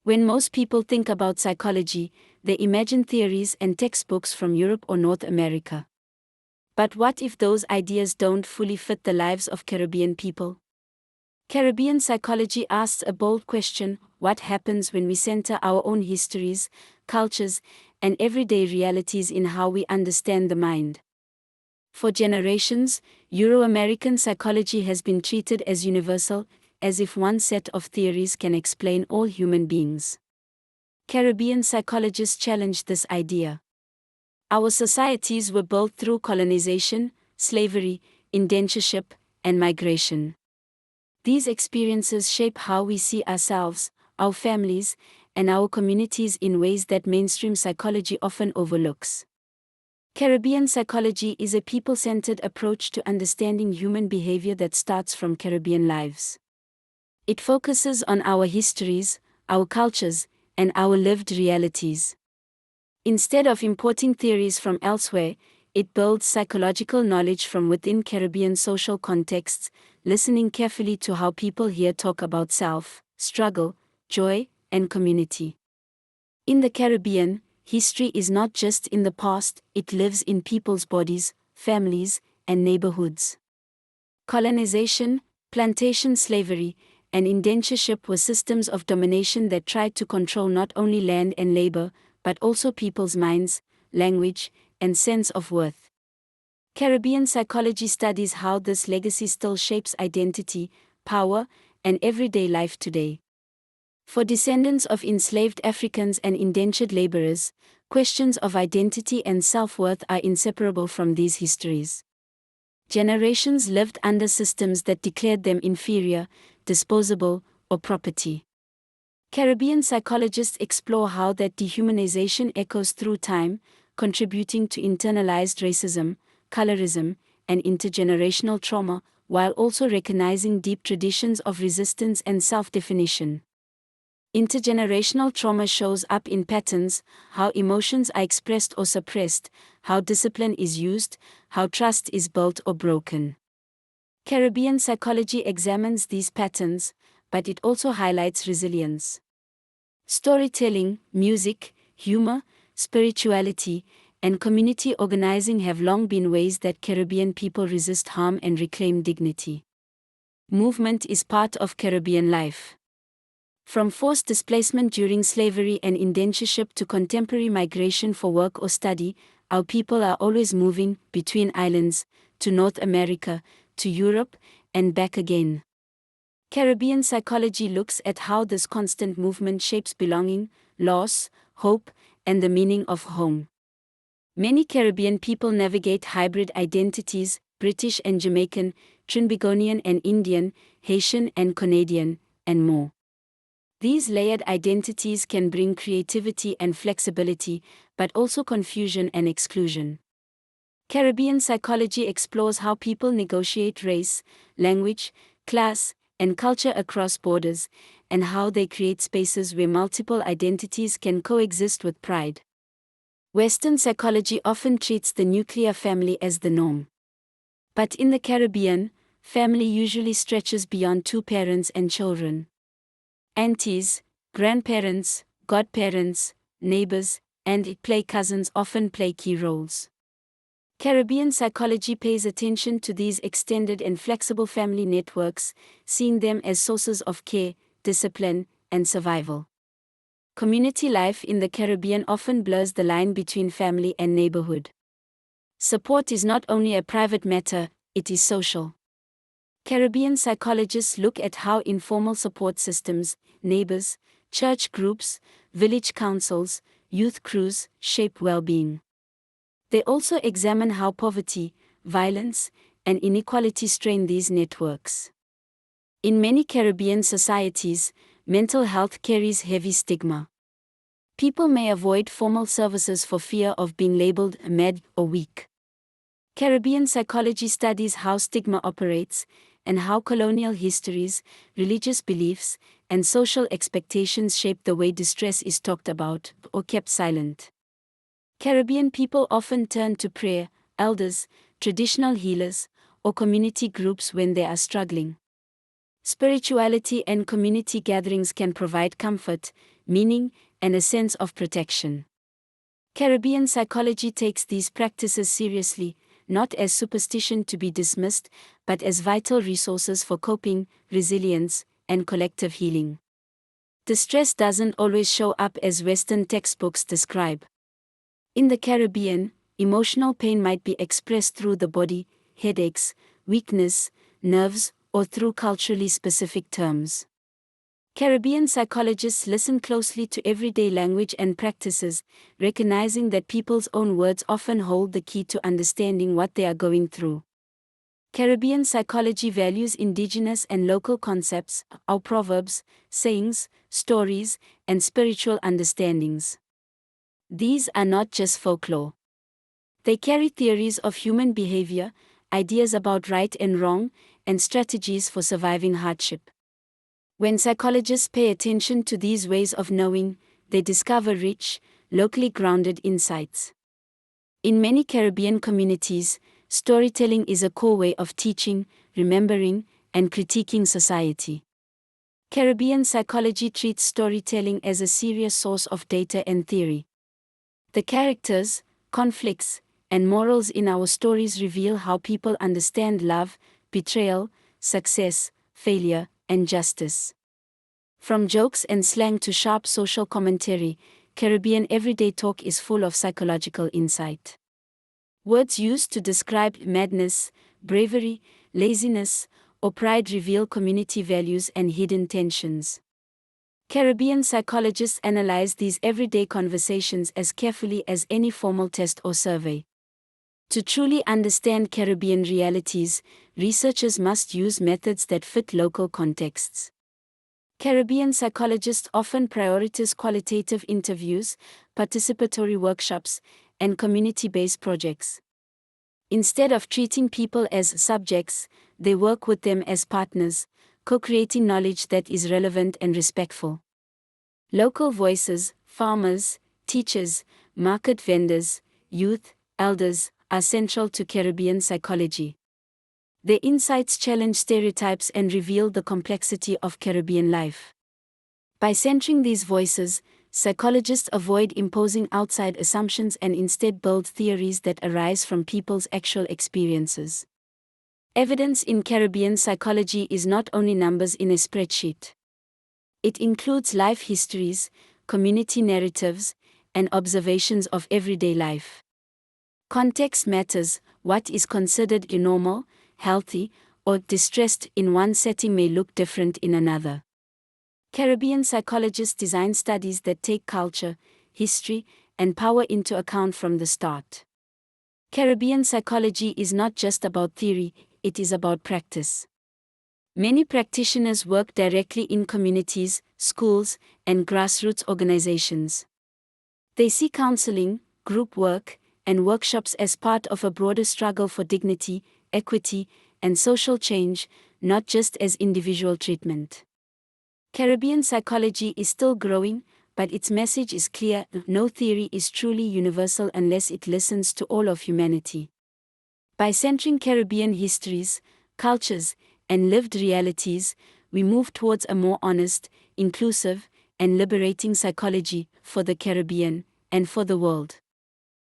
When most people think about psychology, they imagine theories and textbooks from Europe or North America. But what if those ideas don't fully fit the lives of Caribbean people? Caribbean psychology asks a bold question: what happens when we center our own histories, cultures, and everyday realities in how we understand the mind? For generations, Euro-American psychology has been treated as universal, as if one set of theories can explain all human beings. Caribbean psychologists challenged this idea. Our societies were built through colonization, slavery, indentureship, and migration. These experiences shape how we see ourselves, our families, and our communities in ways that mainstream psychology often overlooks. Caribbean psychology is a people-centered approach to understanding human behavior that starts from Caribbean lives. It focuses on our histories, our cultures, and our lived realities. Instead of importing theories from elsewhere, it builds psychological knowledge from within Caribbean social contexts, listening carefully to how people here talk about self, struggle, joy, and community. In the Caribbean, history is not just in the past, it lives in people's bodies, families, and neighborhoods. Colonization, plantation slavery, and indentureship were systems of domination that tried to control not only land and labor, but also people's minds, language, and sense of worth. Caribbean psychology studies how this legacy still shapes identity, power, and everyday life today. For descendants of enslaved Africans and indentured laborers, questions of identity and self-worth are inseparable from these histories. Generations lived under systems that declared them inferior, disposable, or property. Caribbean psychologists explore how that dehumanization echoes through time, contributing to internalized racism, colorism, and intergenerational trauma, while also recognizing deep traditions of resistance and self-definition. Intergenerational trauma shows up in patterns: how emotions are expressed or suppressed, how discipline is used, how trust is built or broken. Caribbean psychology examines these patterns, but it also highlights resilience. Storytelling, music, humor, spirituality, and community organizing have long been ways that Caribbean people resist harm and reclaim dignity. Movement is part of Caribbean life. From forced displacement during slavery and indentureship to contemporary migration for work or study, our people are always moving between islands, to North America, to Europe, and back again. Caribbean psychology looks at how this constant movement shapes belonging, loss, hope, and the meaning of home. Many Caribbean people navigate hybrid identities: British and Jamaican, Trinbagonian and Indian, Haitian and Canadian, and more. These layered identities can bring creativity and flexibility, but also confusion and exclusion. Caribbean psychology explores how people negotiate race, language, class, and culture across borders, and how they create spaces where multiple identities can coexist with pride. Western psychology often treats the nuclear family as the norm. But in the Caribbean, family usually stretches beyond two parents and children. Aunties, grandparents, godparents, neighbors, and play cousins often play key roles. Caribbean psychology pays attention to these extended and flexible family networks, seeing them as sources of care, discipline, and survival. Community life in the Caribbean often blurs the line between family and neighborhood. Support is not only a private matter, it is social. Caribbean psychologists look at how informal support systems, neighbors, church groups, village councils, youth crews, shape well-being. They also examine how poverty, violence, and inequality strain these networks. In many Caribbean societies, mental health carries heavy stigma. People may avoid formal services for fear of being labeled mad or weak. Caribbean psychology studies how stigma operates, and how colonial histories, religious beliefs, and social expectations shape the way distress is talked about or kept silent. Caribbean people often turn to prayer, elders, traditional healers, or community groups when they are struggling. Spirituality and community gatherings can provide comfort, meaning, and a sense of protection. Caribbean psychology takes these practices seriously, not as superstition to be dismissed, but as vital resources for coping, resilience, and collective healing. Distress doesn't always show up as Western textbooks describe. In the Caribbean, emotional pain might be expressed through the body, headaches, weakness, nerves, or through culturally specific terms. Caribbean psychologists listen closely to everyday language and practices, recognizing that people's own words often hold the key to understanding what they are going through. Caribbean psychology values indigenous and local concepts, our proverbs, sayings, stories, and spiritual understandings. These are not just folklore. They carry theories of human behavior, ideas about right and wrong, and strategies for surviving hardship. When psychologists pay attention to these ways of knowing, they discover rich, locally grounded insights. In many Caribbean communities, storytelling is a core way of teaching, remembering, and critiquing society. Caribbean psychology treats storytelling as a serious source of data and theory. The characters, conflicts, and morals in our stories reveal how people understand love, betrayal, success, failure, and justice. From jokes and slang to sharp social commentary, Caribbean everyday talk is full of psychological insight. Words used to describe madness, bravery, laziness, or pride reveal community values and hidden tensions. Caribbean psychologists analyze these everyday conversations as carefully as any formal test or survey. To truly understand Caribbean realities, researchers must use methods that fit local contexts. Caribbean psychologists often prioritize qualitative interviews, participatory workshops, and community-based projects. Instead of treating people as subjects, they work with them as partners, co-creating knowledge that is relevant and respectful. Local voices, farmers, teachers, market vendors, youth, elders, are central to Caribbean psychology. Their insights challenge stereotypes and reveal the complexity of Caribbean life. By centering these voices, psychologists avoid imposing outside assumptions and instead build theories that arise from people's actual experiences. Evidence in Caribbean psychology is not only numbers in a spreadsheet. It includes life histories, community narratives, and observations of everyday life. Context matters. What is considered normal, healthy, or distressed in one setting may look different in another. Caribbean psychologists design studies that take culture, history, and power into account from the start. Caribbean psychology is not just about theory, it is about practice. Many practitioners work directly in communities, schools, and grassroots organizations. They see counseling, group work, and workshops as part of a broader struggle for dignity, equity, and social change, not just as individual treatment. Caribbean psychology is still growing, but its message is clear: no theory is truly universal unless it listens to all of humanity. By centering Caribbean histories, cultures, and lived realities, we move towards a more honest, inclusive, and liberating psychology for the Caribbean and for the world.